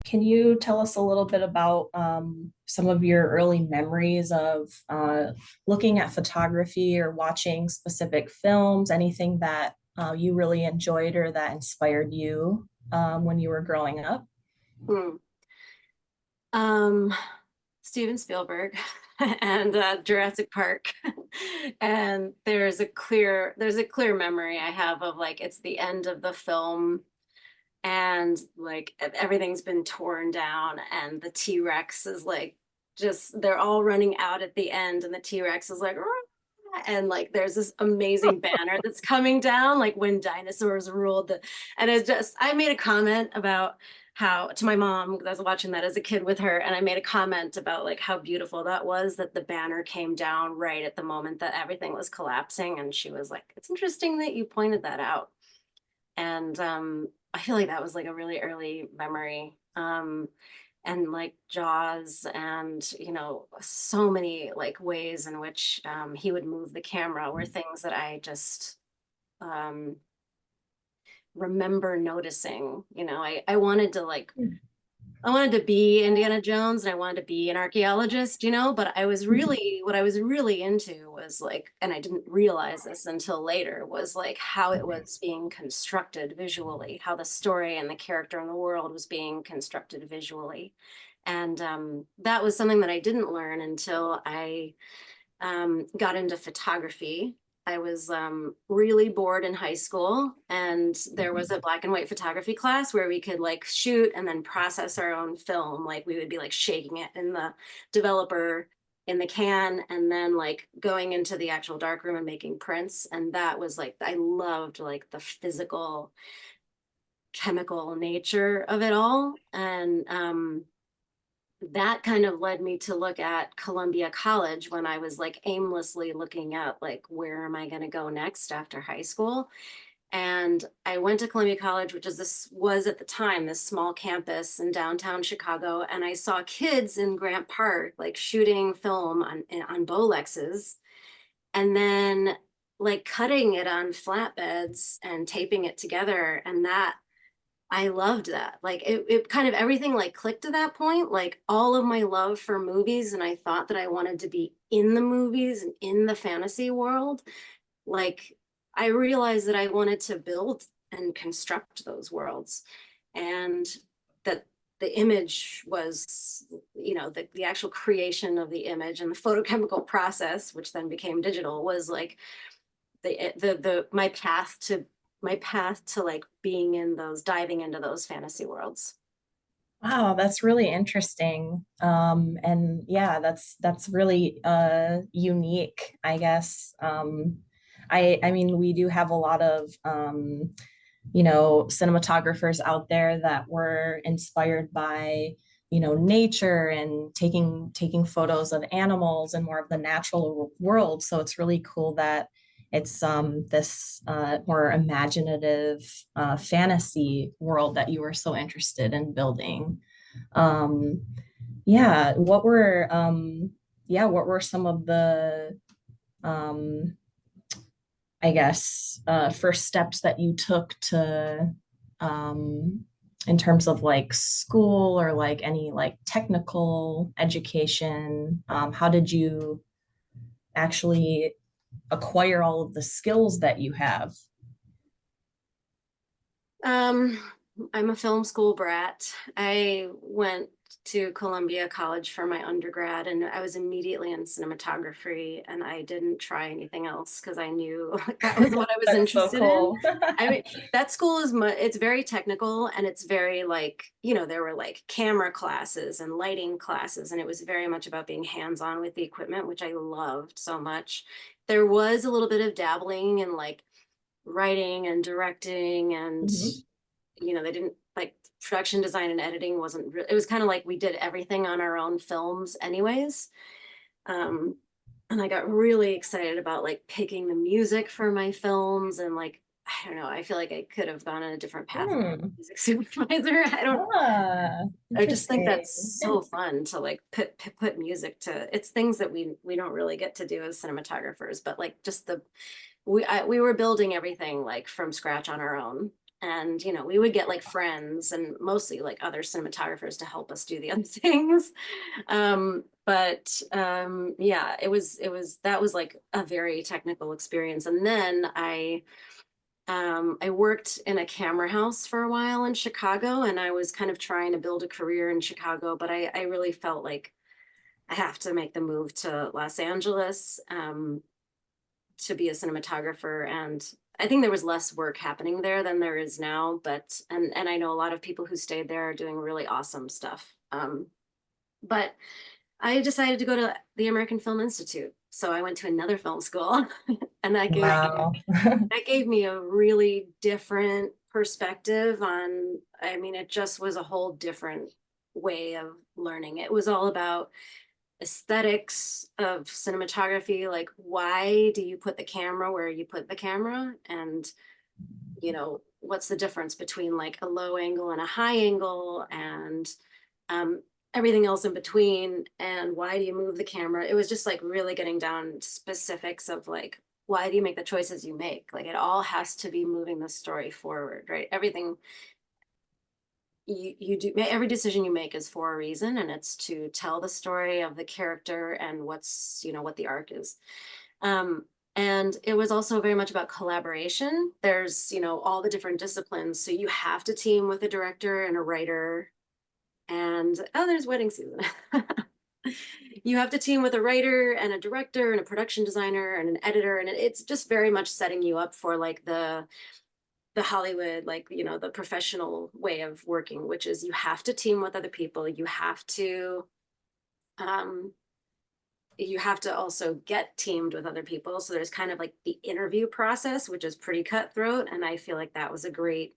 Can you tell us a little bit about some of your early memories of looking at photography or watching specific films, anything that you really enjoyed or that inspired you when you were growing up? Hmm. Um, Steven Spielberg and Jurassic Park. And there's a clear memory I have of like it's the end of the film and like everything's been torn down and the T-Rex is like just they're all running out at the end and the T-Rex is like "Rah!" and like there's this amazing banner that's coming down like when dinosaurs ruled the and it's just I made a comment about how to my mom because I was watching that as a kid with her and I made a comment about like how beautiful that was that the banner came down right at the moment that everything was collapsing and she was like it's interesting that you pointed that out and I feel like that was like a really early memory. And like Jaws and so many like ways in which he would move the camera were things that I just um remember noticing. I wanted to like I wanted to be Indiana Jones and I wanted to be an archaeologist, but what I was really into was like, and I didn't realize this until later, was like how it was being constructed visually, how the story and the character in the world was being constructed visually. And that was something that I didn't learn until I got into photography. I was really bored in high school, and there was a black and white photography class where we could like shoot and then process our own film. Like we would be like shaking it in the developer in the can, and then like going into the actual darkroom and making prints. And that was like I loved like the physical, chemical nature of it all, and that kind of led me to look at Columbia College when I was like aimlessly looking at like where am I going to go next after high school. And I went to Columbia College, which is this was at the time this small campus in downtown Chicago, and I saw kids in Grant Park like shooting film on Bolexes, and then like cutting it on flatbeds and taping it together, and that I loved that. Like it kind of everything like clicked at that point, like all of my love for movies. And I thought that I wanted to be in the movies and in the fantasy world. Like I realized that I wanted to build and construct those worlds. And that the image was, the actual creation of the image and the photochemical process, which then became digital, was like the my path to like being in those diving into those fantasy worlds. Wow, that's really interesting. And yeah, that's really unique, I guess. I mean, we do have a lot of cinematographers out there that were inspired by, nature and taking photos of animals and more of the natural world. So it's really cool that it's this more imaginative fantasy world that you were so interested in building. Um, yeah, what were some of the um, I guess, first steps that you took to, um, in terms of like school or like any like technical education? How did you actually acquire all of the skills that you have? Um, I'm a film school brat. I went to Columbia College for my undergrad and I was immediately in cinematography and I didn't try anything else because I knew that was what I was That's so interested in. cool. I mean, that school it's very technical and it's very like, there were like camera classes and lighting classes and it was very much about being hands-on with the equipment, which I loved so much. There was a little bit of dabbling in like writing and directing and Mhm. they didn't like production design and editing wasn't it was kind of like we did everything on our own films anyways. um and I got really excited about like picking the music for my films and like I don't know, I feel like I could have gone in a different path and been a Hmm. music supervisor. I just think Interesting. that's so fun to like put music to it's things that we don't really get to do as cinematographers, but like just we were building everything like from scratch on our own. And, you know, we would get like friends and mostly like other cinematographers to help us do the other things. Yeah, that was like a very technical experience. And then I worked in a camera house for a while in Chicago, and I was kind of trying to build a career in Chicago, but I really felt like I have to make the move to Los Angeles to be a cinematographer. And I think there was less work happening there than there is now, but and I know a lot of people who stayed there are doing really awesome stuff. But I decided to go to the American Film Institute. So I went to another film school and Wow. that gave me a really different perspective on, I mean, it just was a whole different way of learning. It was all about aesthetics of cinematography, like why do you put the camera where you put the camera? And, you know, what's the difference between like a low angle and a high angle, and um, everything else in between, and why do you move the camera? It was just like really getting down to specifics of like, why do you make the choices you make? Like it all has to be moving the story forward, right? Everything you do, every decision you make is for a reason, and it's to tell the story of the character and what's, you know, what the arc is. And it was also very much about collaboration. There's, you know, all the different disciplines, so you have to team with a director and a writer, and oh, there's wedding season. You have to team with a writer and a director and a production designer and an editor, and it's just very much setting you up for like the Hollywood, like, you know, the professional way of working, which is you have to team with other people. Um, you have to also get teamed with other people. So there's kind of like the interview process, which is pretty cutthroat. And I feel like that was a great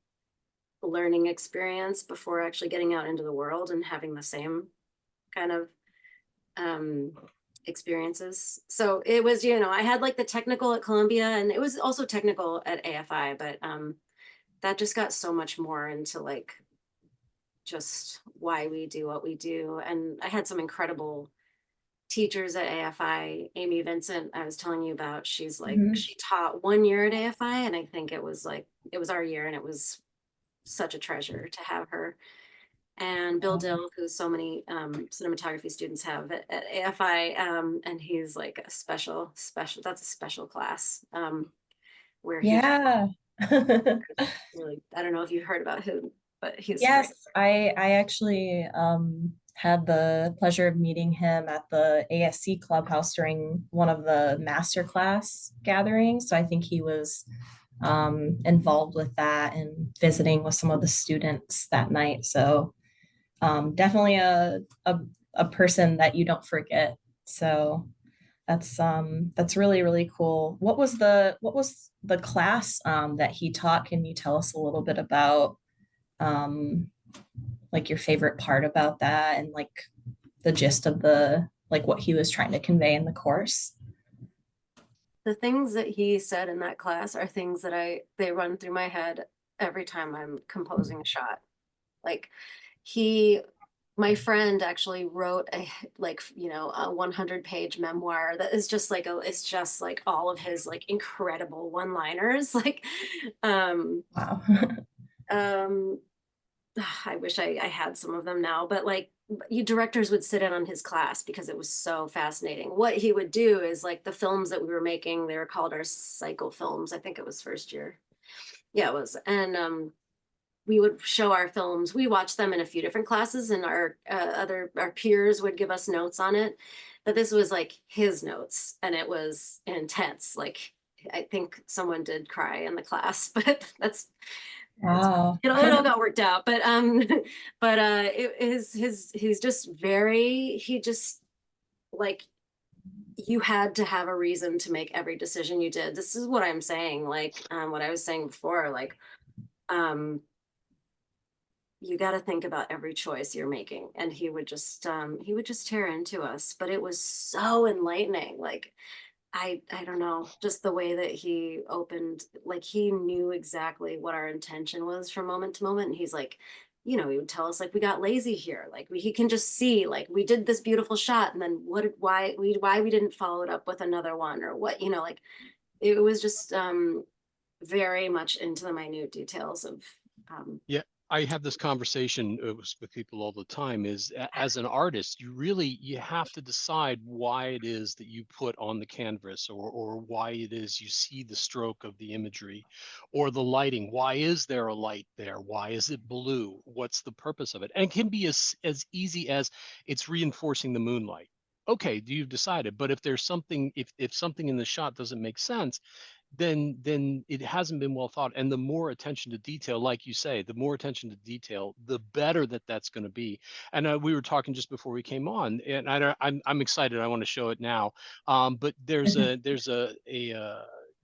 learning experience before actually getting out into the world and having the same kind of um, experiences. So it was, you know, I had like the technical at Columbia, and it was also technical at AFI, but that just got so much more into like just why we do what we do. And I had some incredible teachers at AFI. Amy Vincent, I was telling you about, she's like, Mhm. she taught 1 year at AFI, and I think it was like, it was our year, and it was such a treasure to have her. And Bill Dill, who so many cinematography students have at AFI, and he's like a special, that's a special class where he Yeah. really, I don't know if you've heard about him, but he's great. Yes, I actually had the pleasure of meeting him at the ASC Clubhouse during one of the masterclass gatherings. So I think he was involved with that and visiting with some of the students that night. So definitely a person that you don't forget. So that's really really cool. What was the class that he taught? Can you tell us a little bit about um, like your favorite part about that and like the gist of the like what he was trying to convey in the course? The things that he said in that class are things that they run through my head every time I'm composing a shot. Like he, my friend actually wrote a like, you know, a 100-page memoir that is just like it's just like all of his like incredible one-liners. Like um Wow. um I wish I had some of them now, but like you directors would sit in on his class because it was so fascinating. What he would do is like the films that we were making, they were called our cycle films. I think it was first year. Yeah, it was. And we would show our films. We watched them in a few different classes, and our peers would give us notes on it. But this was like his notes, and it was intense. Like I think someone did cry in the class, but that's Wow. it all got worked out. But but it is he's just very he just like you had to have a reason to make every decision you did. This is what I'm saying, like what I was saying before, like um you got to think about every choice you're making, and he would just tear into us, but it was so enlightening. Like I don't know, just the way that he opened, like he knew exactly what our intention was from moment to moment. And he's like, you know, he would tell us like we got lazy here, like he can just see like we did this beautiful shot, and then why we didn't follow it up with another one, or what, you know, like it was just very much into the minute details of Yeah, I have this conversation with people all the time is as an artist, you have to decide why it is that you put on the canvas or why it is you see the stroke of the imagery or the lighting. Why is there a light there? Why is it blue? What's the purpose of it? And it can be as easy as it's reinforcing the moonlight. Okay, you've decided, but if there's something, if something in the shot doesn't make sense, then it hasn't been well thought. And the more attention to detail, like you say, the more attention to detail, the better that's going to be. And we were talking just before we came on, and I'm excited. I want to show it now. But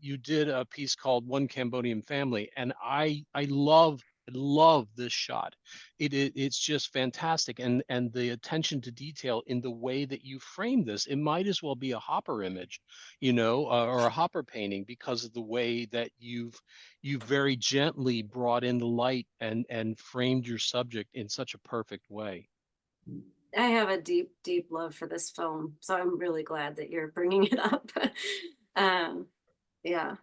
you did a piece called One Cambodian Family, and I love this shot. It's just fantastic, and the attention to detail in the way that you frame this. It might as well be a Hopper image, or a Hopper painting, because of the way that you've very gently brought in the light and framed your subject in such a perfect way. I have a deep, deep love for this film, so I'm really glad that you're bringing it up. um, yeah.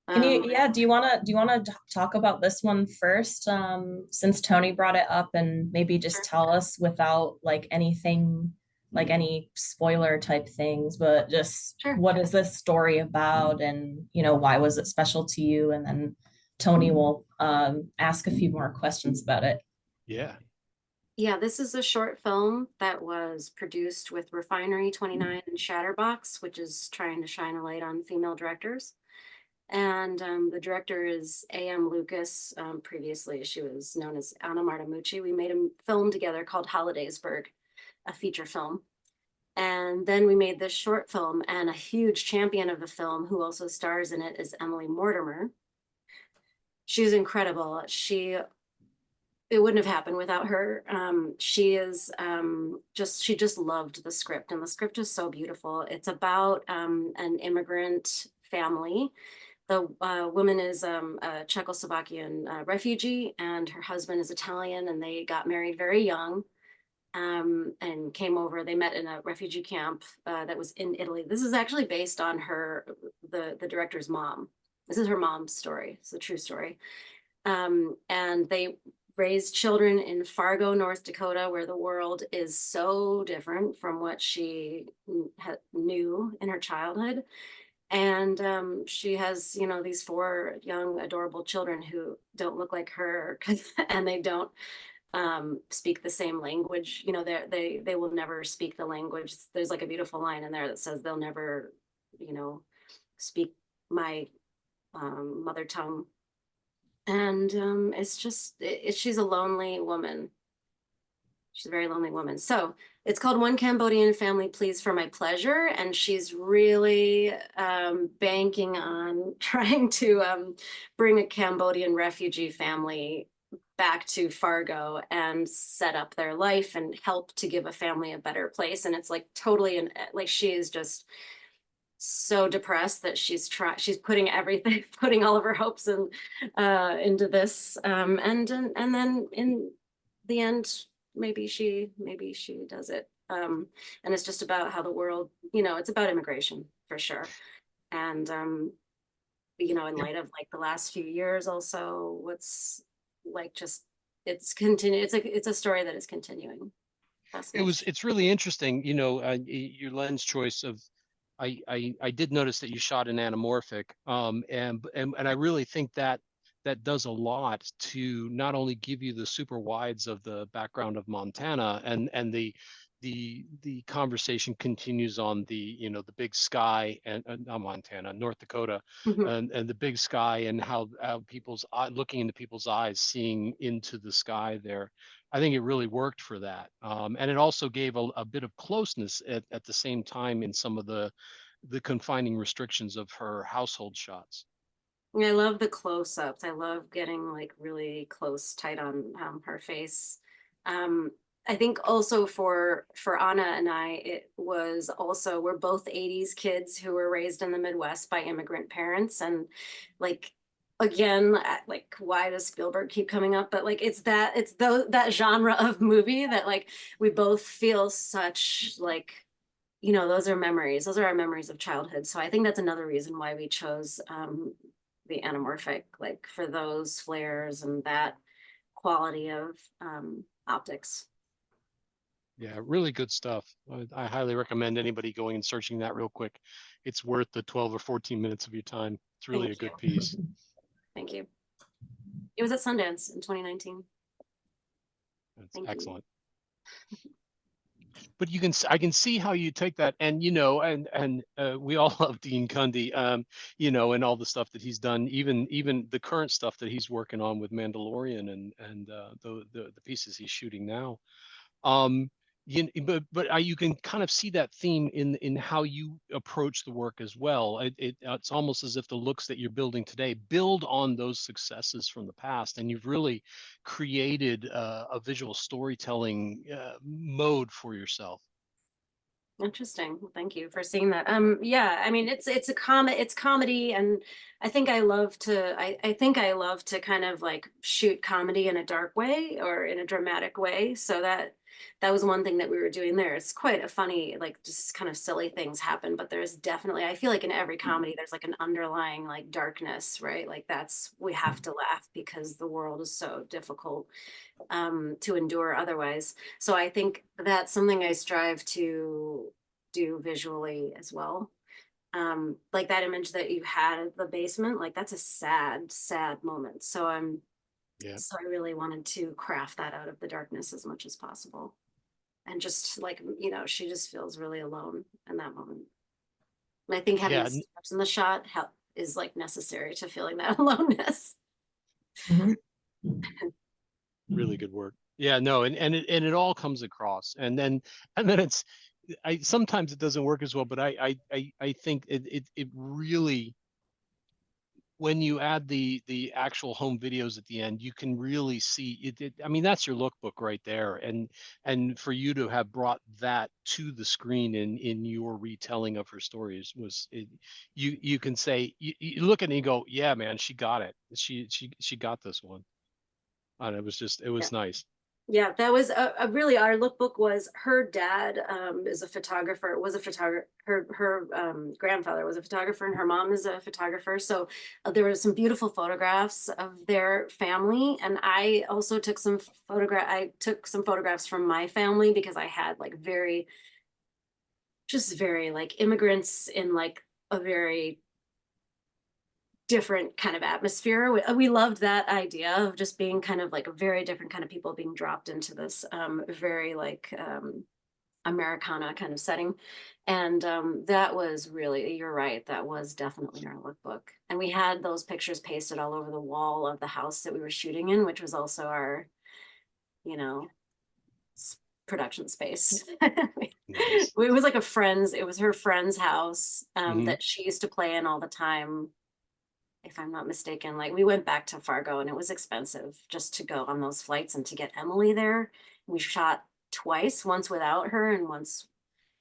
Can you, Um, yeah, do you want to talk about this one first, since Tony brought it up, and maybe just sure. tell us without like anything, like any spoiler type things, but just Sure. what is this story about, and why was it special to you? And then Tony will ask a few more questions about it. Yeah. Yeah, this is a short film that was produced with Refinery 29 and Shatterbox, which is trying to shine a light on female directors. And the director is A.M. Lucas. Previously, she was known as Anna Martamucci. We made a film together called Holidaysburg, a feature film. And then we made this short film, and a huge champion of the film, who also stars in it, is Emily Mortimer. She's incredible. It wouldn't have happened without her. She is she just loved the script, and the script is so beautiful. It's about an immigrant family. The woman is a Czechoslovakian refugee, and her husband is Italian, and they got married very young, and came over. They met in a refugee camp that was in Italy. This is actually based on the director's mom. This is her mom's story. It's a true story. And they raised children in Fargo, North Dakota, where the world is so different from what she knew in her childhood. And she has, these four young, adorable children who don't look like her, and they don't speak the same language. They will never speak the language. There's like a beautiful line in there that says they'll never, speak my mother tongue. And she's a lonely woman. She's a very lonely woman. So it's called One Cambodian Family, Please for My Pleasure. And she's really banking on trying to bring a Cambodian refugee family back to Fargo and set up their life and help to give a family a better place. And it's like totally, like, she is just so depressed that she's putting everything, putting all of her hopes into this, and then in the end, maybe she does it. And it's just about how the world, it's about immigration for sure. And in light of like the last few years, also what's like just it's a story that is continuing. It's really interesting, your lens choice of, I did notice that you shot an anamorphic, and I really think that does a lot to not only give you the super wides of the background of Montana, and the conversation continues on the big sky, and not Montana, North Dakota, Mhm. and the big sky, and how people's looking into people's eyes, seeing into the sky there. I think it really worked for that. And it also gave a bit of closeness at the same time in some of the confining restrictions of her household shots. I love the close-ups. I love getting like really close, tight on her face. Um, I think also for Anna and I, it was also, we're both 80s kids who were raised in the Midwest by immigrant parents. And like, again, like, why does Spielberg keep coming up? But like, that genre of movie that like we both feel such like, those are memories. Those are our memories of childhood. So I think that's another reason why we chose the anamorphic, like for those flares and that quality of optics. Yeah, really good stuff. I highly recommend anybody going and searching that real quick. It's worth the 12 or 14 minutes of your time. It's really a Thank you. good piece. Thank you. It was at Sundance in 2019. That's Thank excellent. But you can, I can see how you take that, and you know, and we all love Dean Cundey, you know, and all the stuff that he's done, even the current stuff that he's working on with Mandalorian and the pieces he's shooting now. Um, but you can kind of see that theme in how you approach the work as well. It's almost as if the looks that you're building today build on those successes from the past, and you've really created a visual storytelling mode for yourself. Interesting. Well, thank you for seeing that. Yeah, I mean it's it's comedy, and I think I love to I think I love to kind of like shoot comedy in a dark way or in a dramatic way. So that was one thing that we were doing there. It's quite a funny, like just kind of silly things happen, but there's definitely, I feel like in every comedy there's like an underlying like darkness, right? Like that's, we have to laugh because the world is so difficult to endure otherwise. So I think that's something I strive to do visually as well. Like that image that you had of the basement, like that's a sad, sad moment. So Yeah. so I really wanted to craft that out of the darkness as much as possible. And just like, you know, she just feels really alone in that moment. And I think having Yeah. the steps in the shot help is like necessary to feeling that aloneness. Mhm. Really good work. Yeah, no, and it all comes across, and then it's, I sometimes it doesn't work as well, but I think it really, when you add the actual home videos at the end, you can really see it. I mean, that's your lookbook right there, and for you to have brought that to the screen in your retelling of her stories was it, you can say, you look at it and you go, yeah, man, she got it. She got this one. And it Yeah. was nice. Yeah, that was a really, our lookbook was her dad is a photographer, was a photographer, her grandfather was a photographer, and her mom is a photographer. So there were some beautiful photographs of their family. And I also took some photographs from my family because I had like just very like immigrants in like a very different kind of atmosphere. We loved that idea of just being kind of like a very different kind of people being dropped into this very like Americana kind of setting. And that was really, you're right, that was definitely our lookbook. And we had those pictures pasted all over the wall of the house that we were shooting in, which was also our, you know, production space. Nice. It was like it was her friend's house Hmm. that she used to play in all the time, if I'm not mistaken. Like we went back to Fargo and it was expensive just to go on those flights and to get Emily there. We shot twice, once without her and once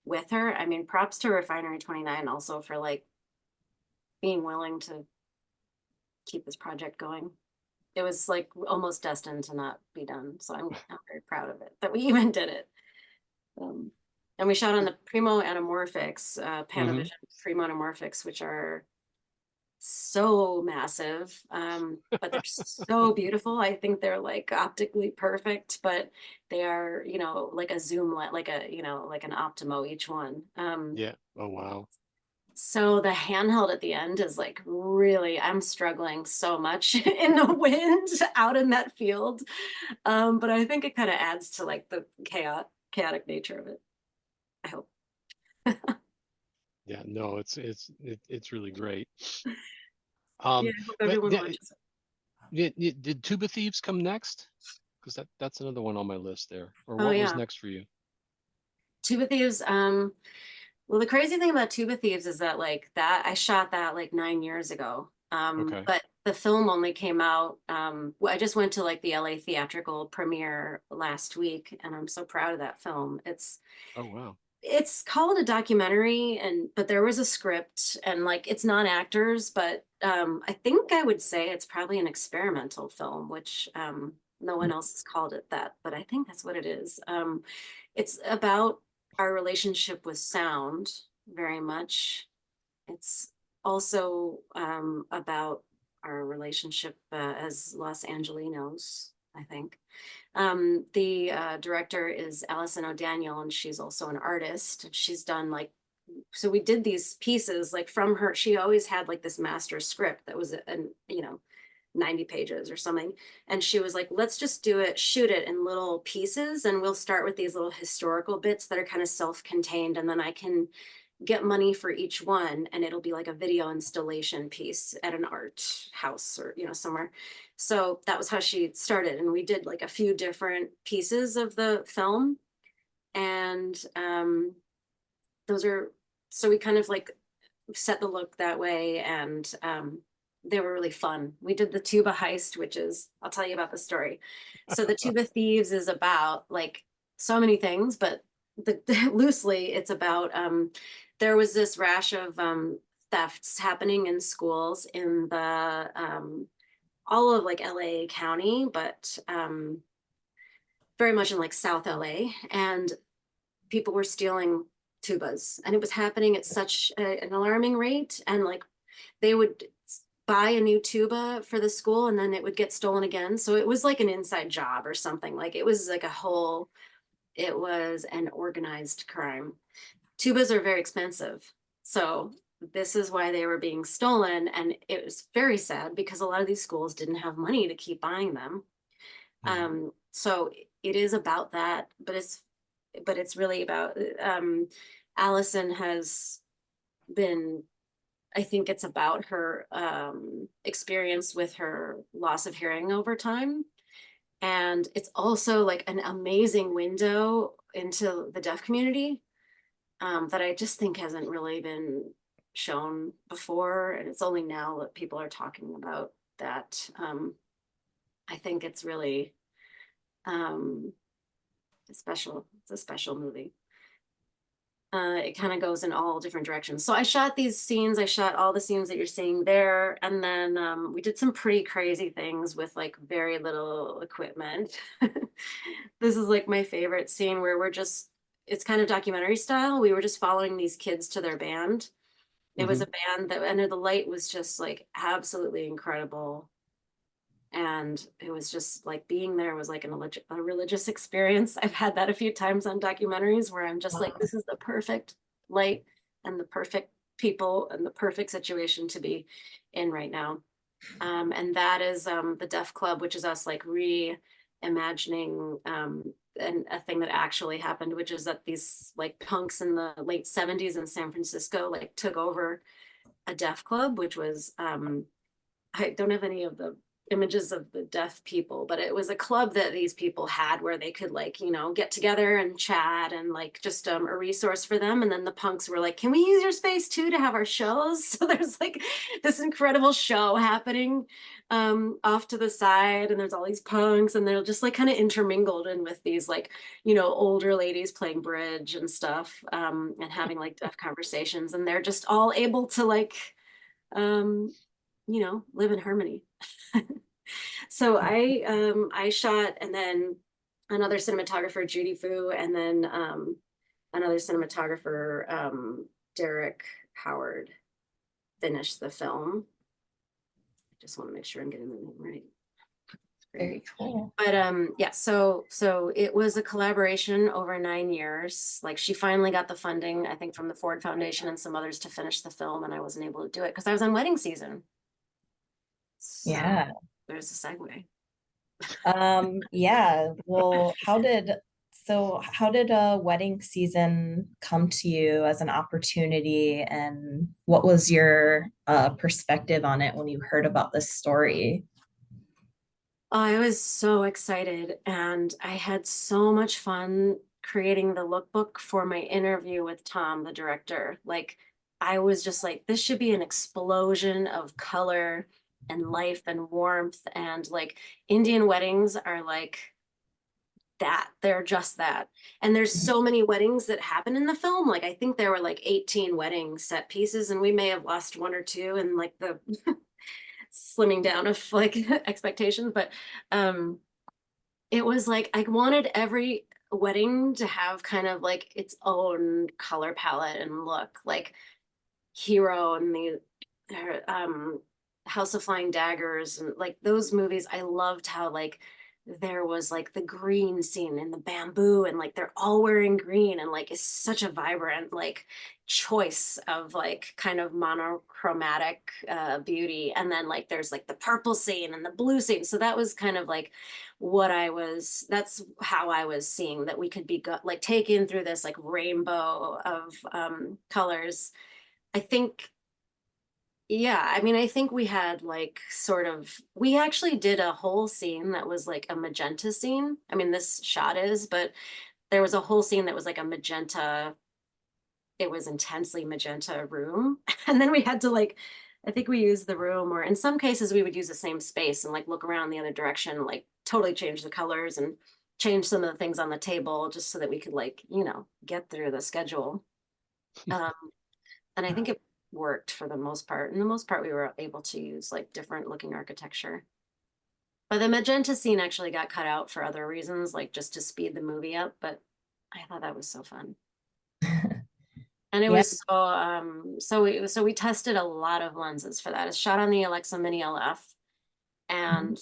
with her. I mean, props to Refinery 29 also for like being willing to keep this project going. It was like almost destined to not be done. So I'm very proud of it that we even did it. Um, and we shot on the Primo Anamorphics, Hmm. Panavision Primo Anamorphics, which are so massive, but they're so beautiful. I think they're like optically perfect, but they are, you know, like a zoom like a, you know, like an Optimo each one. Yeah. Oh, wow. So the handheld at the end is like really, I'm struggling so much in the wind out in that field. But I think it kind of adds to like the chaotic nature of it. I hope. Yeah. No, it's really great. Yeah, Um, I hope but everyone watches it. did Tuba Thieves come next? Because that's another one on my list there. Or Oh what was yeah. next for you? Tuba Thieves, well, the crazy thing about Tuba Thieves is that like that I shot that like 9 years ago. Okay. But the film only came out. I just went to like the LA theatrical premiere last week, and I'm so proud of that film. Oh, wow. It's called a documentary, and but there was a script, and like it's not actors, but I think I would say it's probably an experimental film, which no one else has called it that, but I think that's what it is. It's about our relationship with sound very much. It's also about our relationship as Los Angelinos, I think. The director is Alison O'Daniel, and she's also an artist. She's done like, so we did these pieces like from her. She always had like this master script that was an 90 pages or something. And she was like, let's just do it, shoot it in little pieces. And we'll start with these little historical bits that are kind of self-contained. And then I can get money for each one. And it'll be like a video installation piece at an art house or, somewhere. So that was how she started. And we did like a few different pieces of the film. And so we kind of like set the look that way. And they were really fun. We did the tuba heist, which is, I'll tell you about the story. So the Tuba Thieves is about like so many things, but loosely it's about, there was this rash of thefts happening in schools in the, all of like LA County, but very much in like South LA. And people were stealing tubas, and it was happening at such an alarming rate. And like they would buy a new tuba for the school and then it would get stolen again. So it was like an inside job or something. Like it was like it was an organized crime. Tubas are very expensive. So this is why they were being stolen. And it was very sad because a lot of these schools didn't have money to keep buying them. So it is about that, but it's really about, Allison has been, I think it's about her experience with her loss of hearing over time. And it's also like an amazing window into the deaf community that I just think hasn't really been shown before. And it's only now that people are talking about that. I think it's really it's a special movie. It kind of goes in all different directions. So I shot these scenes. I shot all the scenes that you're seeing there. And then we did some pretty crazy things with like very little equipment. This is like my favorite scene where it's kind of documentary style. We were just following these kids to their band. It was a band and the light was just like absolutely incredible. And it was just like being there was like a religious experience. I've had that a few times on documentaries where I'm just like, this is the perfect light and the perfect people and the perfect situation to be in right now. And that is the Deaf Club, which is us like reimagining and a thing that actually happened, which is that these like punks in the late 70s in San Francisco like took over a deaf club, which was I don't have any of the images of the deaf people, but it was a club that these people had where they could like, get together and chat and like just a resource for them. And then the punks were like, can we use your space too to have our shows? So there's like this incredible show happening off to the side, and there's all these punks and they're just like kind of intermingled in with these like, older ladies playing bridge and stuff and having like deaf conversations, and they're just all able to like live in harmony. So I shot, and then another cinematographer, Judy Fu, and then another cinematographer, Derek Howard, finished the film. I just want to make sure I'm getting the name right. Very cool. But yeah, so it was a collaboration over 9 years. Like she finally got the funding, I think, from the Ford Foundation and some others to finish the film, and I wasn't able to do it because I was on wedding season. So Yeah. there's a segue. Yeah. Well, how did wedding season come to you as an opportunity, and what was your perspective on it when you heard about this story? I was so excited, and I had so much fun creating the lookbook for my interview with Tom, the director. Like, I was just like, this should be an explosion of color and life and warmth. And like, Indian weddings are like that. They're just that. And there's so many weddings that happen in the film. Like, I think there were like 18 wedding set pieces, and we may have lost one or two in like the slimming down of like expectations, but it was like I wanted every wedding to have kind of like its own color palette and look. Like Hero and the House of Flying Daggers and like those movies, I loved how like there was like the green scene in the bamboo and like they're all wearing green and like it's such a vibrant like choice of like kind of monochromatic beauty. And then like there's like the purple scene and the blue scene. So that was kind of like that's how I was seeing that we could be like taken through this like rainbow of colors. I think yeah, I mean, I think we had like sort of, we actually did a whole scene that was like a magenta scene. I mean, this shot is, but there was a whole scene that was like a magenta, it was intensely magenta room. And then we had to like, I think we used the room, or in some cases we would use the same space and like look around the other direction, like totally change the colors and change some of the things on the table just so that we could like, you know, get through the schedule. Um, and I think it worked for the most part. In the most part, we were able to use like different looking architecture. But the magenta scene actually got cut out for other reasons, like just to speed the movie up. But I thought that was so fun. And it Yeah. was so we tested a lot of lenses for that. It's shot on the Alexa Mini LF. And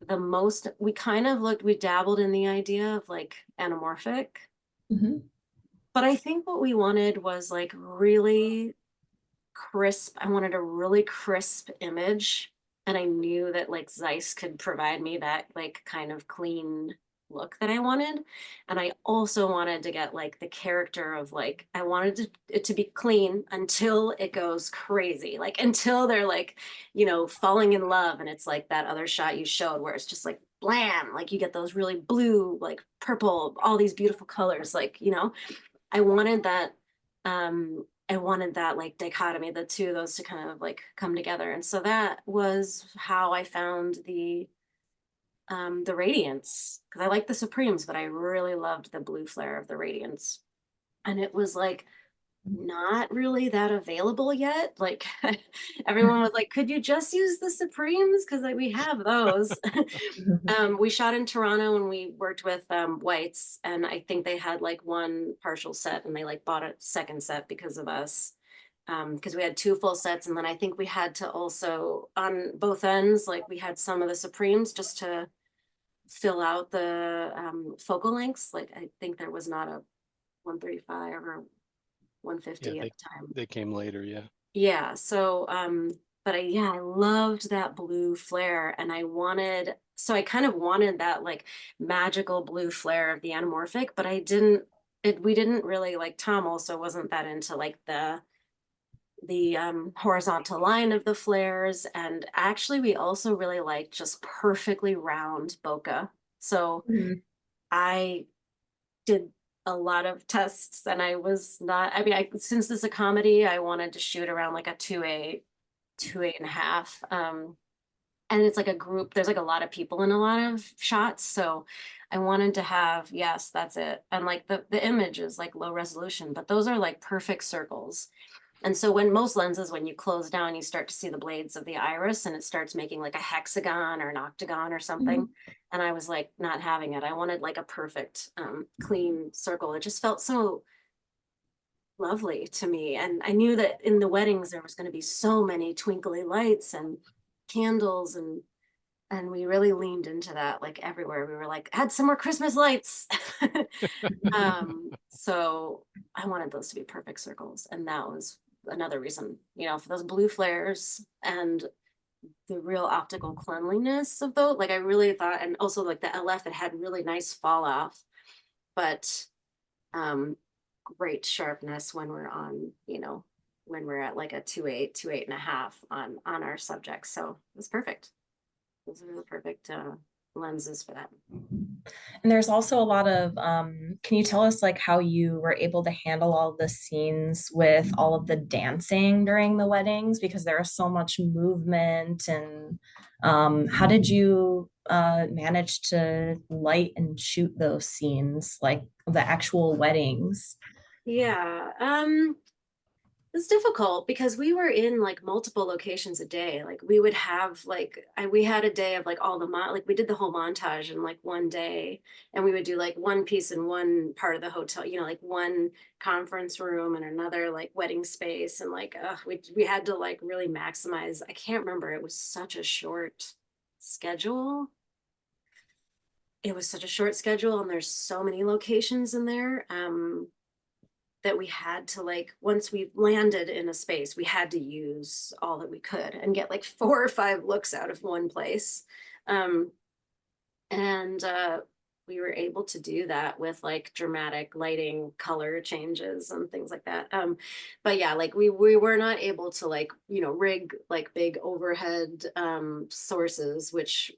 the most we kind of looked, we dabbled in the idea of like anamorphic. Mm-hmm. But I think what we wanted was like really crisp. I wanted a really crisp image. And I knew that like Zeiss could provide me that like kind of clean look that I wanted. And I also wanted to get like the character of like, I wanted it to be clean until it goes crazy, like until they're like, you know, falling in love. And it's like that other shot you showed where it's just like blam, like you get those really blue, like purple, all these beautiful colors, like, you know, I wanted that I wanted that like dichotomy, the two of those to kind of like come together. And so that was how I found the Radiance, because I like the Supremes, but I really loved the blue flare of the Radiance. And it was like not really that available yet. Like everyone was like, could you just use the Supremes? Because like we have those. We shot in Toronto and we worked with Whites, and I think they had like one partial set and they like bought a second set because of us. Because we had two full sets, and then I think we had to also on both ends, like we had some of the Supremes just to fill out the focal lengths. Like I think there was not a 135 or Yeah, 150 at the time. they came later, yeah. Yeah, so but yeah, I loved that blue flare and I kind of wanted that like magical blue flare of the anamorphic, but we didn't really like Tom also wasn't that into like the horizontal line of the flares, and actually we also really liked just perfectly round bokeh. So Mhm. I did a lot of tests and I was not, I mean, since this is a comedy, I wanted to shoot around like a 2.8, 2.8 and a half. And it's like a group, there's like a lot of people in a lot of shots. So I wanted to have, yes, that's it. And like the image is like low resolution, but those are like perfect circles. And so when most lenses, when you close down, you start to see the blades of the iris and it starts making like a hexagon or an octagon or something. And I was like not having it. I wanted like a perfect clean circle. It just felt so lovely to me. And I knew that in the weddings there was going to be so many twinkly lights and candles, and we really leaned into that like everywhere. We were like, add some more Christmas lights. So I wanted those to be perfect circles. And that was another reason, you know, for those blue flares and the real optical cleanliness of those. Like I really thought, and also like the LF, it had really nice fall off, but um great sharpness when we're on, you know, when we're at like a 2.8, 2.8 and a half on our subjects. So it was perfect. Those are the perfect lenses for that. And there's also a lot of, can you tell us like how you were able to handle all the scenes with all of the dancing during the weddings? Because there is so much movement, and how did you manage to light and shoot those scenes, like the actual weddings? Yeah. It's difficult because we were in like multiple locations a day. Like we would have like we had a day of like all the like we did the whole montage in like one day, and we would do like one piece in one part of the hotel, you know, like one conference room and another like wedding space, and like we had to like really maximize. I can't remember. It was such a short schedule. It was such a short schedule, and there's so many locations in there. That we had to like, once we landed in a space, we had to use all that we could and get like 4 or 5 looks out of one place. And we were able to do that with like dramatic lighting, color changes and things like that. But yeah, like we were not able to like, you know, rig like big overhead sources, which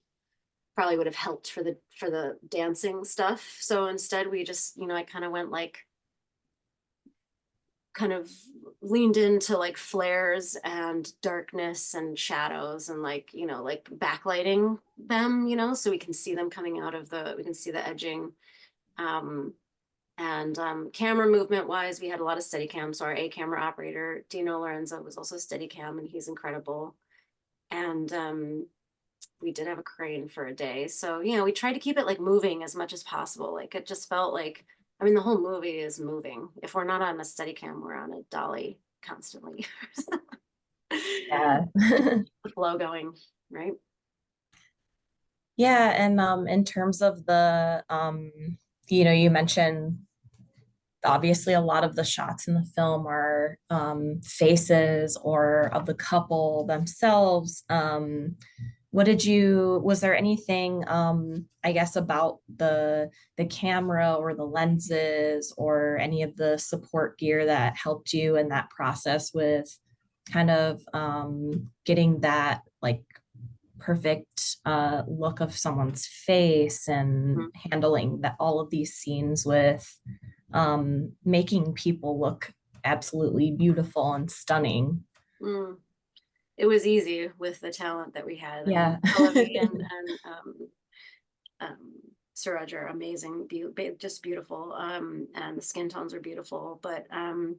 probably would have helped for the dancing stuff. So instead we just, you know, I kind of went like, kind of leaned into like flares and darkness and shadows and like, you know, like backlighting them, you know, so we can see them coming out of we can see the edging. And camera movement wise, we had a lot of Steadicam. So our A camera operator, Dino Lorenzo, was also Steadicam, and he's incredible. And we did have a crane for a day. So, you know, we tried to keep it like moving as much as possible. Like it just felt like, I mean, the whole movie is moving. If we're not on a Steadicam, we're on a dolly constantly. Yeah. The flow going, right? Yeah, and in terms of the you know, you mentioned obviously a lot of the shots in the film are faces or of the couple themselves. Was there anything I guess about the camera or the lenses or any of the support gear that helped you in that process with kind of getting that like perfect look of someone's face and handling that all of these scenes with making people look absolutely beautiful and stunning? Mm. It was easy with the talent that we had. Yeah. Pallavi and Suraj are amazing, just beautiful. And the skin tones are beautiful. But I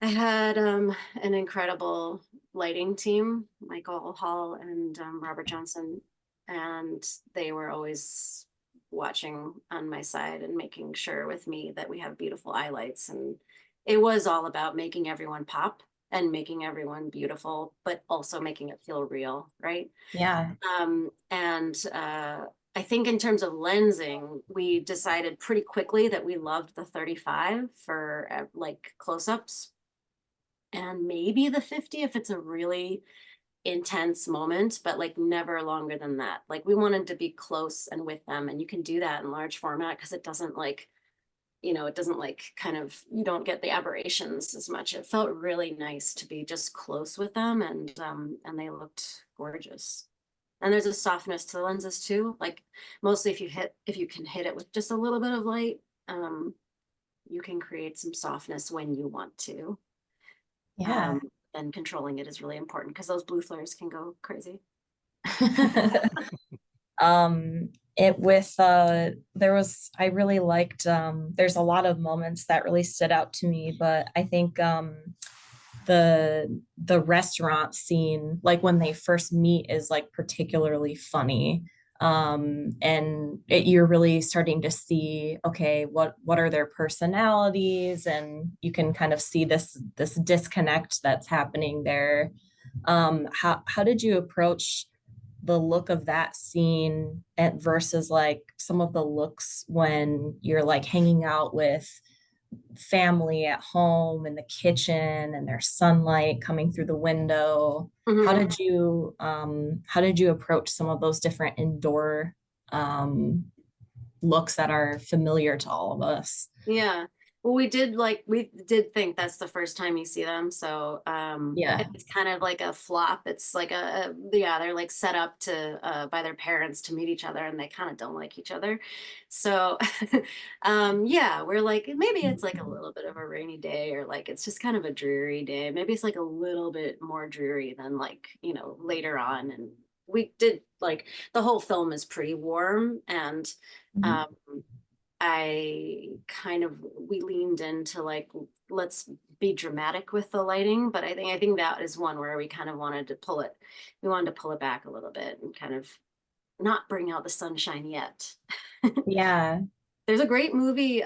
had an incredible lighting team, Michael Hall and Robert Johnson, and they were always watching on my side and making sure with me that we have beautiful highlights. And it was all about making everyone pop and making everyone beautiful, but also making it feel real, right? Yeah. And I think in terms of lensing, we decided pretty quickly that we loved the 35 for like close-ups, and maybe the 50 if it's a really intense moment, but like never longer than that. Like we wanted to be close and with them, and you can do that in large format because it doesn't like, you know, it doesn't like kind of, you don't get the aberrations as much. It felt really nice to be just close with them, and they looked gorgeous. And there's a softness to the lenses too. Like mostly if you can hit it with just a little bit of light, you can create some softness when you want to. Yeah. And controlling it is really important because those blue flares can go crazy. It with there was I really liked there's a lot of moments that really stood out to me, but I think the restaurant scene, like when they first meet, is like particularly funny. And you're really starting to see, okay, what are their personalities, and you can kind of see this disconnect that's happening there. How did you approach the look of that scene versus like some of the looks when you're like hanging out with family at home in the kitchen and there's sunlight coming through the window? Mm-hmm. How did you approach some of those different indoor looks that are familiar to all of us? Yeah. Well, we did think that's the first time you see them. So Yeah. it's kind of like a flop. It's like yeah, they're like set up to by their parents to meet each other, and they kind of don't like each other. So yeah, we're like, maybe it's like a little bit of a rainy day, or like it's just kind of a dreary day. Maybe it's like a little bit more dreary than like, you know, later on. And we did like the whole film is pretty warm, and Mhm. we leaned into like, let's be dramatic with the lighting, but I think that is one where we kind of wanted to pull it. We wanted to pull it back a little bit and kind of not bring out the sunshine yet. Yeah. There's a great movie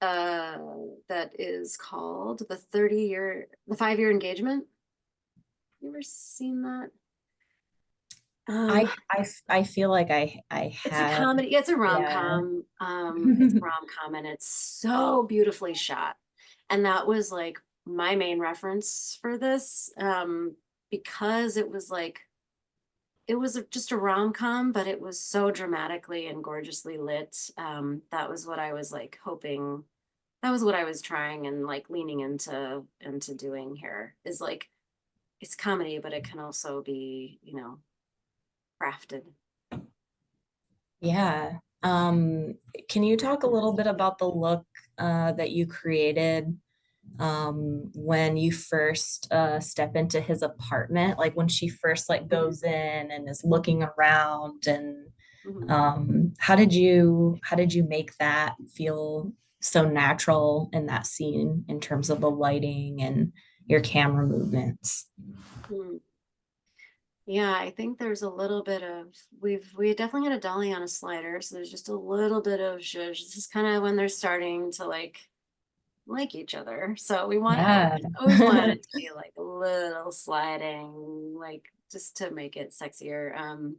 that is called the 5-year engagement. You ever seen that? I feel like I It's a have. comedy. It's a Yeah. rom-com. It's a rom-com and it's so beautifully shot. And that was like my main reference for this, because it was like, it was just a rom-com, but it was so dramatically and gorgeously lit. That was what I was like hoping. That was what I was trying and like leaning into doing here, is like, it's comedy, but it can also be, crafted. Yeah. Can you talk a little bit about the look that you created when you first step into his apartment? Like when she first like goes in and is looking around, and Mhm. how did you make that feel so natural in that scene in terms of the lighting and your camera movements? Mhm. Yeah, I think there's a little bit of we definitely had a dolly on a slider, so there's just a little bit of zhuzh. This is kind of when they're starting to like each other. So I Yeah. just always wanted it to be like a little sliding, like just to make it sexier.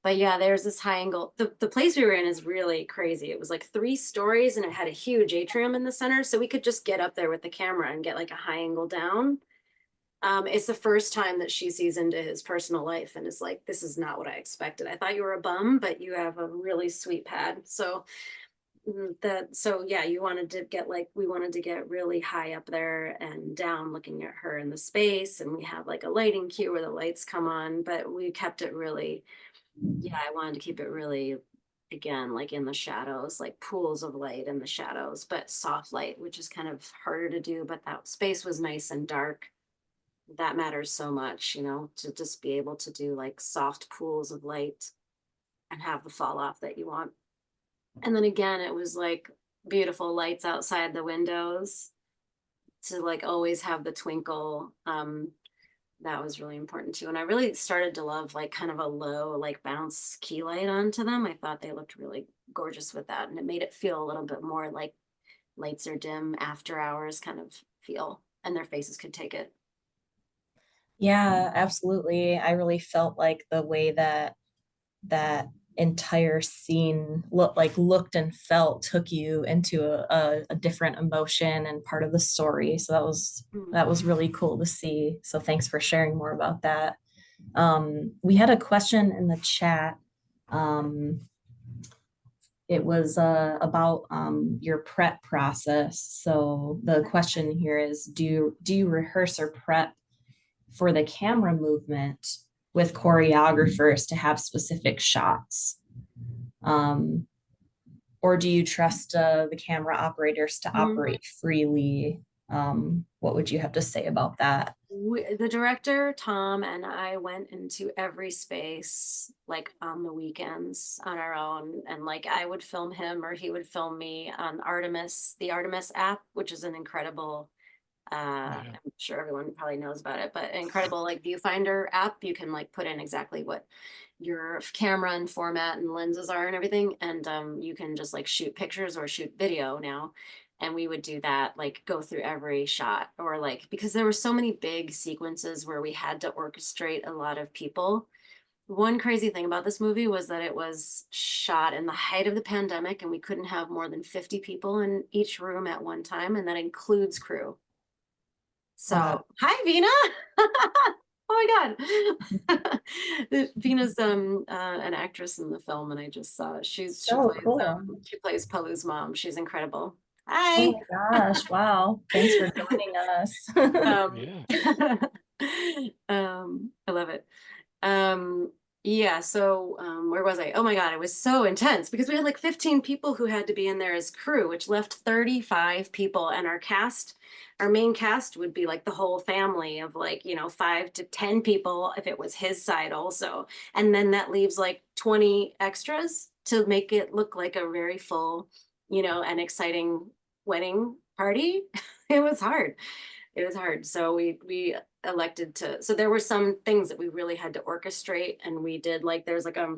But yeah, there's this high angle. The place we were in is really crazy. It was like 3 stories and it had a huge atrium in the center, so we could just get up there with the camera and get like a high angle down. It's the first time that she sees into his personal life and is like, this is not what I expected. I thought you were a bum, but you have a really sweet pad. So yeah, we wanted to get really high up there and down looking at her in the space. And we have like a lighting cue where the lights come on, but we kept it really, yeah, I wanted to keep it really, again, like in the shadows, like pools of light in the shadows, but soft light, which is kind of harder to do. But that space was nice and dark. That matters so much, to just be able to do like soft pools of light and have the fall off that you want. And then again, it was like beautiful lights outside the windows to like always have the twinkle. That was really important too. And I really started to love like kind of a low, like bounce key light onto them. I thought they looked really gorgeous with that. And it made it feel a little bit more like lights are dim after hours kind of feel, and their faces could take it. Yeah, absolutely. I really felt like the way that that entire scene looked and felt took you into a different emotion and part of the story. So Mm. that was really cool to see. So thanks for sharing more about that. We had a question in the chat. It was about your prep process. So the question here is, do you rehearse or prep for the camera movement with choreographers to have specific shots? Um, or do you trust the camera operators to Mhm. operate freely? What would you have to say about that? The director, Tom, and I went into every space like on the weekends on our own. And like I would film him or he would film me on the Artemis app, which is an incredible, Yeah. I'm sure everyone probably knows about it, but incredible like viewfinder app. You can like put in exactly what your camera and format and lenses are and everything. And you can just like shoot pictures or shoot video now. And we would do that, like go through every shot, or like, because there were so many big sequences where we had to orchestrate a lot of people. One crazy thing about this movie was that it was shot in the height of the pandemic and we couldn't have more than 50 people in each room at one time. And that includes crew. Wow. So, hi, Vina. Oh my God. Vina's an actress in the film, and I just saw it. So cool. She plays Palu's mom. She's incredible. Oh Hi. my gosh. Wow. Thanks for joining us. Um, Yeah. I love it. Yeah, so where was I? Oh my God, it was so intense because we had like 15 people who had to be in there as crew, which left 35 people. And our main cast would be like the whole family of like, 5 to 10 people if it was his side also. And then that leaves like 20 extras to make it look like a very full, and exciting wedding party. It was hard. It was hard. So we elected to, so there were some things that we really had to orchestrate, and we did like, there's like a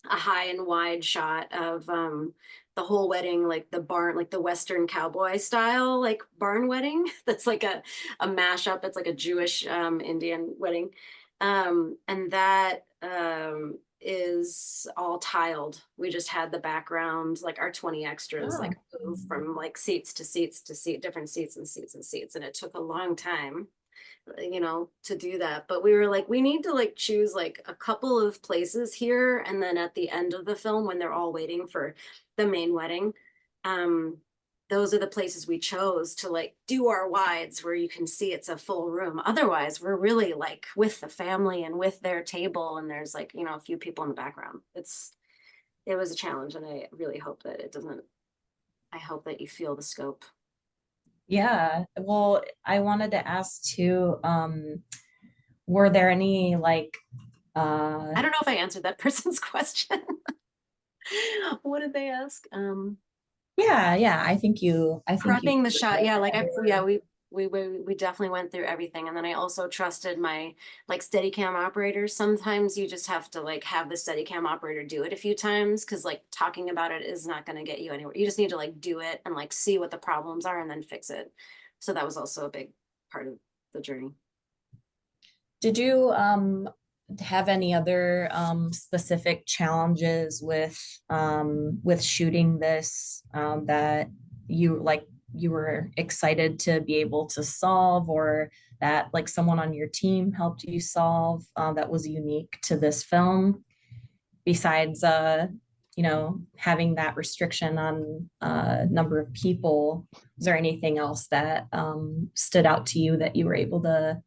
high and wide shot of the whole wedding, like the barn, like the Western cowboy style, like barn wedding. That's like a mashup. It's like a Jewish Indian wedding. And that is all tiled. We just had the background, like our 20 extras, Oh. like move from like seats to seats to seat, different seats and seats and seats. And it took a long time, you know, to do that. But we were like, we need to like choose like a couple of places here, and then at the end of the film when they're all waiting for the main wedding, those are the places we chose to like do our wides where you can see it's a full room. Otherwise we're really like with the family and with their table, and there's like, you know, a few people in the background. It was a challenge, and I really hope that it doesn't, I hope that you feel the scope. Yeah, well, I wanted to ask too, were there any like I don't know if I answered that person's question. What did they ask? yeah, I think you Prepping the covered shot. it. Yeah, like we definitely went through everything. And then I also trusted my like Steadicam operators. Sometimes you just have to like have the Steadicam operator do it a few times, because like talking about it is not going to get you anywhere. You just need to like do it and like see what the problems are and then fix it. So that was also a big part of the journey. Did you have any other specific challenges with shooting this that you were excited to be able to solve, or that like someone on your team helped you solve that was unique to this film, besides you know, having that restriction on number of people? Was there anything else that stood out to you that you were able to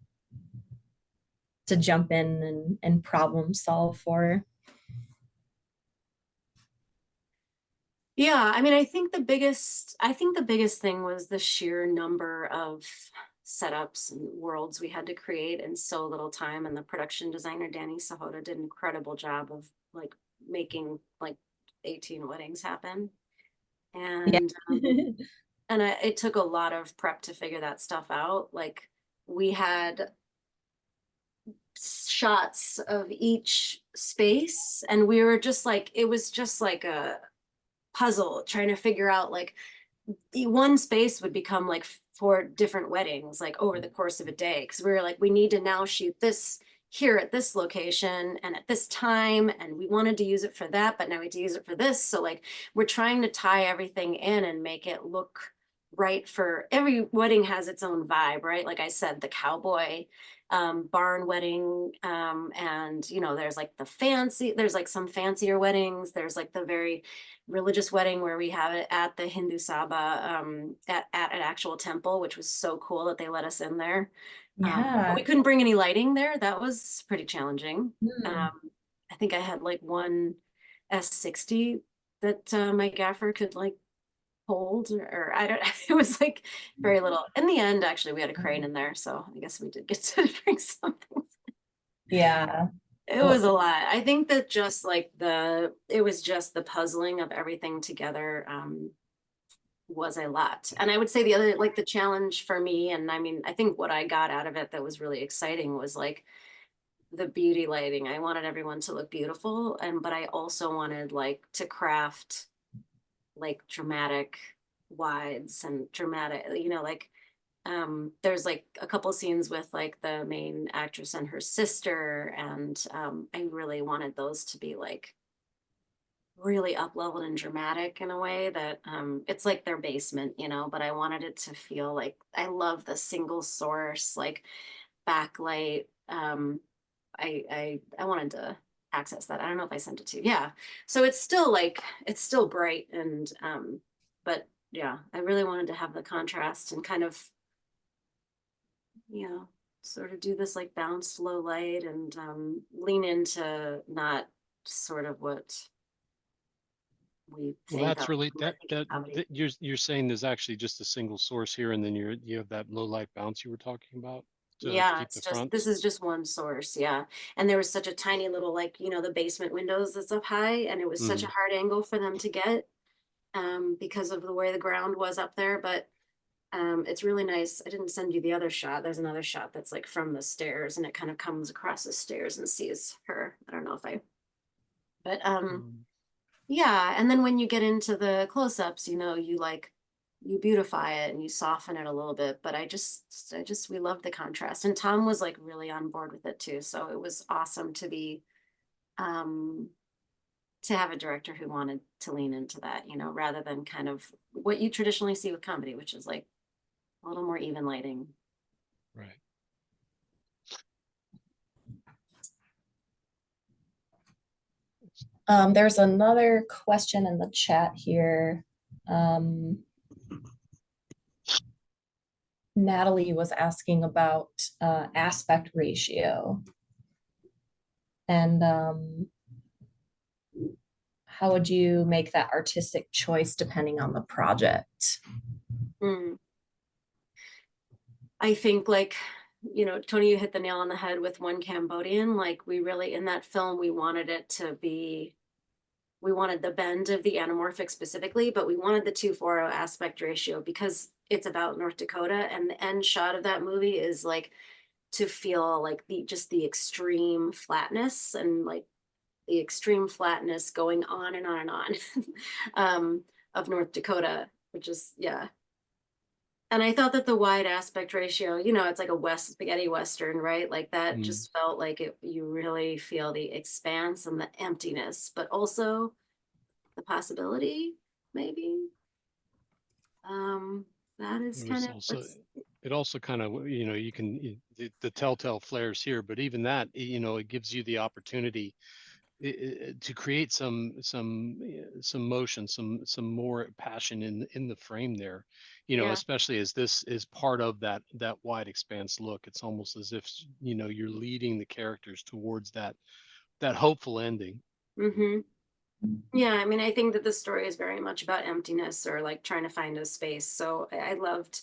jump in and problem solve for? Yeah, I mean, I think the biggest thing was the sheer number of setups and worlds we had to create in so little time. And the production designer, Danny Sahota, did an incredible job of like making like 18 weddings happen. Yeah. And it took a lot of prep to figure that stuff out. Like we had shots of each space, and we were just like, it was just like a puzzle trying to figure out like the one space would become like 4 different weddings like over the course of a day, because we were like, we need to now shoot this here at this location and at this time, and we wanted to use it for that, but now we have to use it for this. So like we're trying to tie everything in and make it look right. For every wedding has its own vibe, right? Like I said, the cowboy barn wedding, and you know, there's like there's like some fancier weddings, there's like the very religious wedding where we have it at the Hindu Sabha, at an actual temple, which was so cool that they let us in there. But we Yeah. couldn't bring any lighting there. That was pretty challenging. Hmm. I think I had like one S60 that my gaffer could like hold, or I don't, it was like very little. In the end, actually, we had a crane in there, so I guess we did get to bring something. Yeah. It Well, was a lot. I think that just like it was just the puzzling of everything together was a lot. And I would say the other, like the challenge for me, and I mean, I think what I got out of it that was really exciting was like the beauty lighting. I wanted everyone to look beautiful, but I also wanted like to craft like dramatic wides and dramatic, you know, like there's like a couple scenes with like the main actress and her sister, and I really wanted those to be like really up leveled and dramatic in a way that it's like their basement, you know, but I wanted it to feel like, I love the single source like backlight. I wanted to access that. I don't know if I sent it to you. Yeah. So it's still like, it's still bright, and but yeah, I really wanted to have the contrast and kind of, you know, sort of do this like balanced low light, and lean into not sort of what we Well, think that's of really when we're thinking comedy. that you're saying there's actually just a single source here, and then you have that low light bounce you were talking about to Yeah, keep it's the just, this fronts. is just one source. Yeah. And there was such a tiny little, like, you know, the basement windows that's up high, and it was such a Hmm. hard angle for them to get. because of the way the ground was up there, but it's really nice. I didn't send you the other shot. There's another shot that's like from the stairs, and it kind of comes across the stairs and sees her. I don't know if I, but yeah. And then when you get into the close-ups, you know, you beautify it and you soften it a little bit. But we love the contrast, and Tom was like really on board with it too. So it was awesome to be, to have a director who wanted to lean into that, you know, rather than kind of what you traditionally see with comedy, which is like a little more even lighting. Right. There's another question in the chat here. Natalie was asking about aspect ratio. And how would you make that artistic choice depending on the project? I think, like, you know, Tony, you hit the nail on the head with One Cambodian. Like, we really, in that film, we wanted it to be, we wanted the bend of the anamorphic specifically, but we wanted the 2:4 aspect ratio because it's about North Dakota, and the end shot of that movie is like to feel like the extreme flatness, and like the extreme flatness going on and on and on of North Dakota, which is, yeah. And I thought that the wide aspect ratio, you know, it's like a spaghetti Western, right? Like that just felt like it, you really feel the expanse and the emptiness, but also the possibility, maybe. That is kind of also, it also kind of, you know, you can, the telltale flares here, but even that, you know, it gives you the opportunity to create some motion, some more passion in the frame there, you know, yeah. especially as this is part of that wide expanse look. It's almost as if, you know, you're leading the characters towards that hopeful ending. Yeah, I mean, I think that the story is very much about emptiness or like trying to find a space. So I loved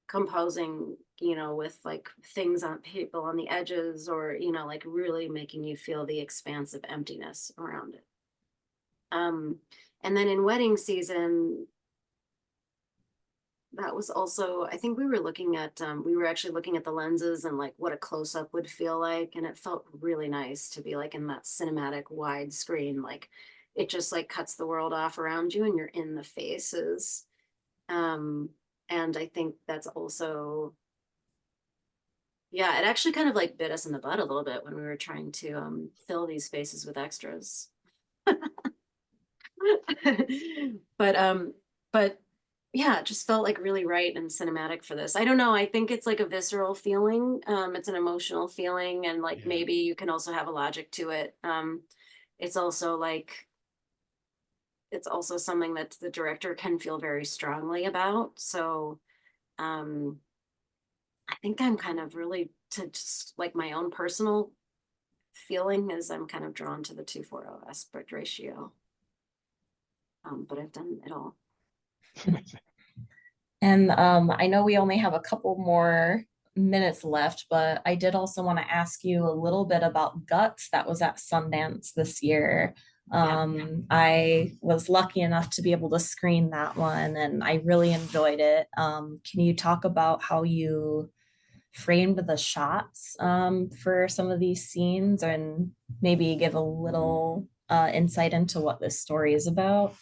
composing, you know, with like things on people on the edges, or, you know, like really making you feel the expansive emptiness around it. And then in wedding season, that was also, I think we were looking at, we were actually looking at the lenses and like what a close up would feel like. And it felt really nice to be like in that cinematic wide screen. Like it just like cuts the world off around you and you're in the faces. And I think that's also, yeah, it actually kind of like bit us in the butt a little bit when we were trying to fill these spaces with extras. but yeah, it just felt like really right and cinematic for this. I don't know. I think it's like a visceral feeling. It's an emotional feeling, and like maybe you can also have a logic to it. It's also like it's also something that the director can feel very strongly about. So I think I'm kind of really to just like my own personal feeling is I'm kind of drawn to the 2:4 aspect ratio. But I've done it all. And I know we only have a couple more minutes left, but I did also want to ask you a little bit about Guts that was at Sundance this year. I was lucky enough to be able to screen that one and I really enjoyed it. Can you talk about how you framed the shots for some of these scenes and maybe give a little insight into what this story is about?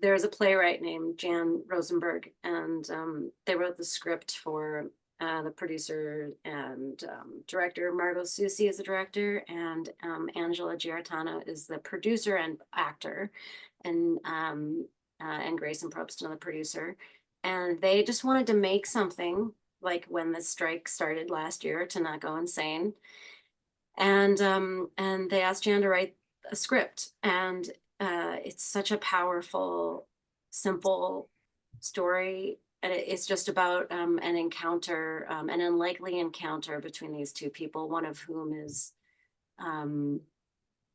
There's a playwright named Jan Rosenberg, and they wrote the script for the producer and director. Margot Susi is the director, and Angela Giarratano is the producer and actor, and Grayson Probston, the producer. And they just wanted to make something like when the strike started last year to not go insane. And they asked Jan to write a script, and it's such a powerful, simple story. And it's just about an encounter, an unlikely encounter between these two people, one of whom is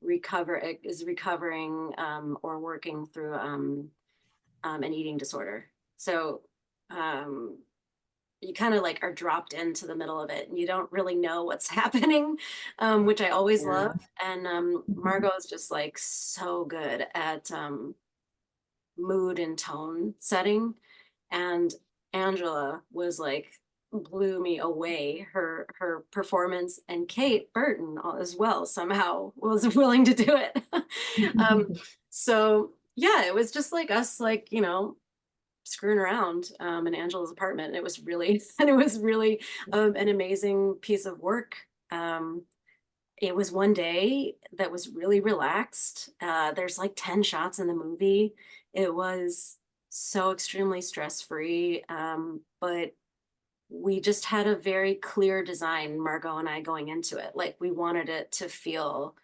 recovering or working through an eating disorder. So you kind of like are dropped into the middle of it and you don't really know what's happening, which I always love. And Margot is just like so good at mood and tone setting. And Angela was like blew me away. Her performance, and Kate Burton as well somehow was willing to do it. So yeah, it was just like us, like, you know, screwing around in Angela's apartment. It was really and it was really an amazing piece of work. It was one day that was really relaxed. There's like 10 shots in the movie. It was so extremely stress-free, but we just had a very clear design, Margot and I, going into it. Like we wanted it to feel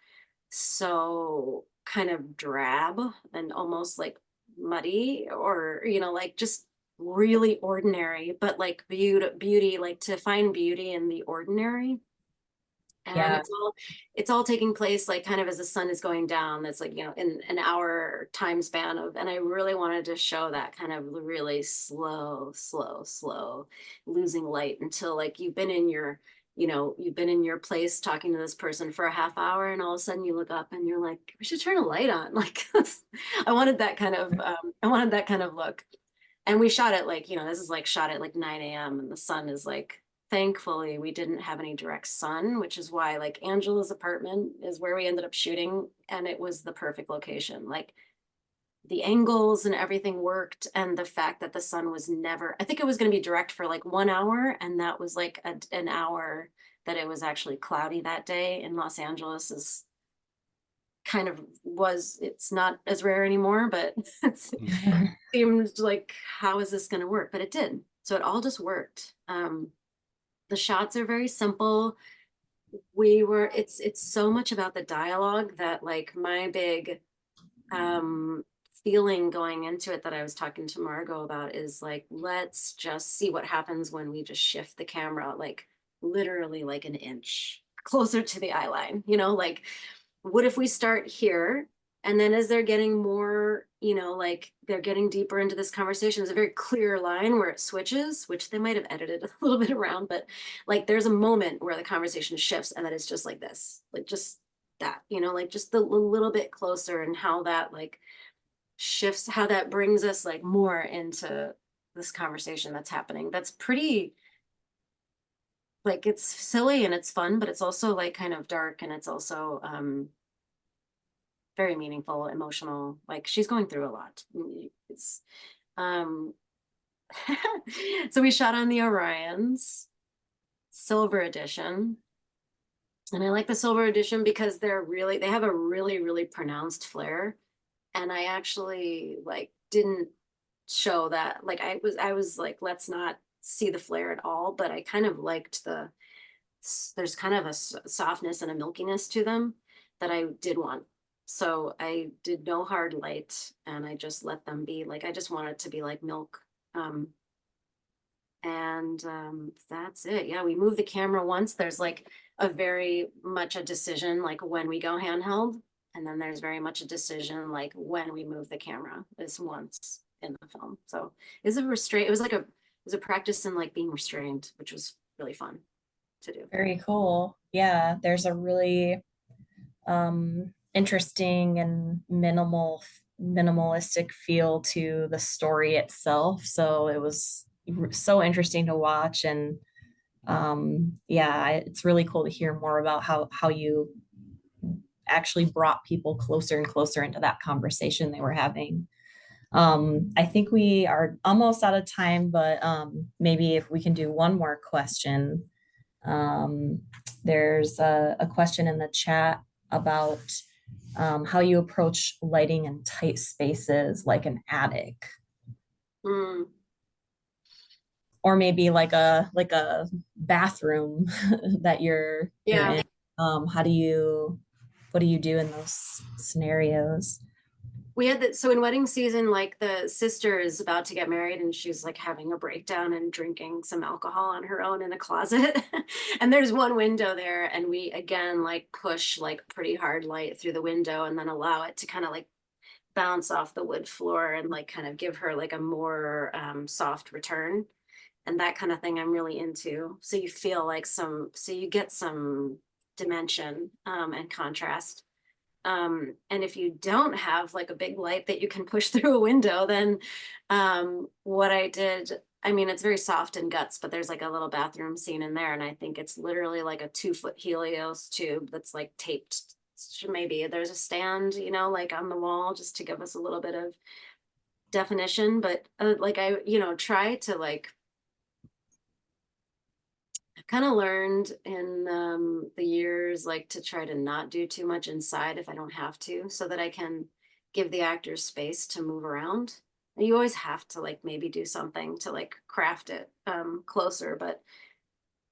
so kind of drab and almost like muddy, or, you know, like just really ordinary, but like beauty, like to find beauty in the ordinary. And Yeah. it's all taking place like kind of as the sun is going down. That's like, you know, in an hour time span of, and I really wanted to show that kind of really slow losing light until like you've been in your, you know, you've been in your place talking to this person for a half hour, and all of a sudden you look up and you're like, we should turn a light on. Like I wanted that kind of I wanted that kind of look. And we shot it like, you know, this is like shot at like 9 a.m. and the sun is like, thankfully we didn't have any direct sun, which is why like Angela's apartment is where we ended up shooting, and it was the perfect location. Like the angles and everything worked, and the fact that the sun was never, I think it was going to be direct for like 1 hour, and that was like an hour that it was actually cloudy that day in Los Angeles is kind of was, it's not as rare anymore, but it seemed like, how is this going to work? But it did. So it all just worked. The shots are very simple. It's so much about the dialogue that like my big feeling going into it that I was talking to Margot about is like, let's just see what happens when we just shift the camera like literally like an inch closer to the eye line, you know, like what if we start here, and then as they're getting more, you know, like they're getting deeper into this conversation, there's a very clear line where it switches, which they might have edited a little bit around, but like there's a moment where the conversation shifts and then it's just like this, like just that, you know, like just the little bit closer, and how that like shifts, how that brings us like more into this conversation that's happening. That's pretty, like it's silly and it's fun, but it's also like kind of dark, and it's also very meaningful, emotional. Like she's going through a lot. It's um so we shot on the Orions silver edition. And I like the silver edition because they have a really pronounced flare. And I actually like didn't show that. Like I was like, let's not see the flare at all, but I kind of liked there's kind of a softness and a milkiness to them that I did want. So I did no hard light, and I just let them be like, I just want it to be like milk. And that's it. Yeah, we moved the camera once. There's like a very much a decision like when we go handheld, and then there's very much a decision like when we move the camera is once in the film. So it's a restraint. It was like it was a practice in like being restrained, which was really fun to do. Very cool. Yeah, there's a really interesting and minimalistic feel to the story itself. So it was so interesting to watch, and yeah, it's really cool to hear more about how you actually brought people closer and closer into that conversation they were having. I think we are almost out of time, but maybe if we can do one more question. Um, there's a question in the chat about how you approach lighting in tight spaces like an attic, Mm. or maybe like a bathroom that you're Yeah. in. What do you do in those scenarios? We had that. So in wedding season, like the sister is about to get married and she's like having a breakdown and drinking some alcohol on her own in a closet. And there's one window there. And we again, like push like pretty hard light through the window and then allow it to kind of like bounce off the wood floor and like kind of give her like a more soft return. and that kind of thing I'm really into. So you feel like so you get some dimension and contrast. And if you don't have like a big light that you can push through a window, then what I did, I mean, it's very soft and guts, but there's like a little bathroom scene in there. And I think it's literally like a 2-foot Helios tube that's like taped. Maybe there's a stand, you know, like on the wall just to give us a little bit of definition. But like I, you know, try to like, I've kind of learned in the years, like to try to not do too much inside if I don't have to, so that I can give the actors space to move around. And you always have to like maybe do something to like craft it closer, but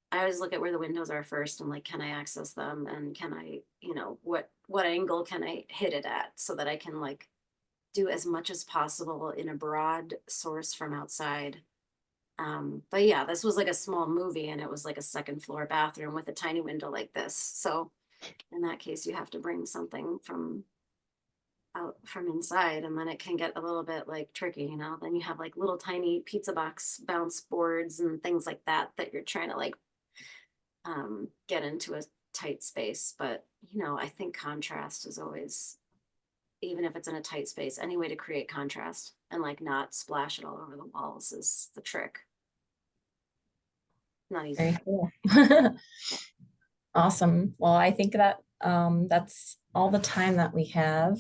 I always look at where the windows are first and like, can I access them? And can I, you know, what angle can I hit it at so that I can like do as much as possible in a broad source from outside. But yeah, this was like a small movie and it was like a 2nd floor bathroom with a tiny window like this. So in that case, you have to bring something from out from inside, and then it can get a little bit like tricky, you know. Then you have like little tiny pizza box bounce boards and things like that you're trying to like get into a tight space. But you know, I think contrast is always, even if it's in a tight space, any way to create contrast and like not splash it all over the walls is the trick. Not easy. Very cool. Awesome. Well, I think that that's all the time that we have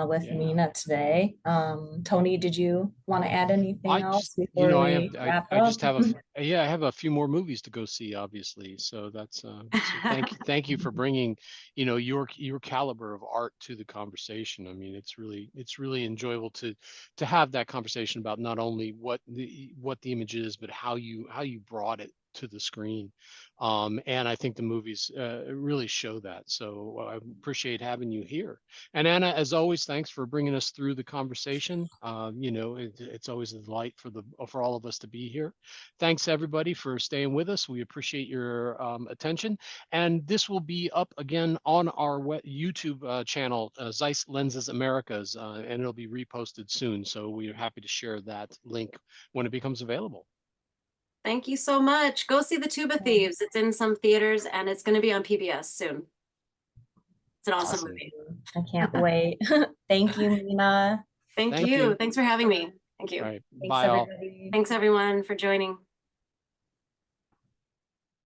with Yeah. Meena today. Tony, did you want to add anything I else just, you before know, we wrap I just up? have yeah, I have a few more movies to go see, obviously. So that's, so thank you for bringing, you know, your caliber of art to the conversation. I mean, it's really enjoyable to have that conversation about not only what the image is, but how you brought it to the screen. And I think the movies really show that. So I appreciate having you here. And Anna, as always, thanks for bringing us through the conversation. You know, it's always a delight for all of us to be here. Thanks everybody for staying with us. We appreciate your attention. And this will be up again on our YouTube channel, ZEISS Lenses Americas, and it'll be reposted soon. So we're happy to share that link when it becomes available. Thank you so much. Go see the Tuba Thieves. It's in some theaters and it's going to be on PBS soon. It's an awesome movie. I can't wait. Thank you, Meena. Thank you. Thanks for having me. Thank you. All right. Thanks, Bye all. everybody. Thanks everyone for joining.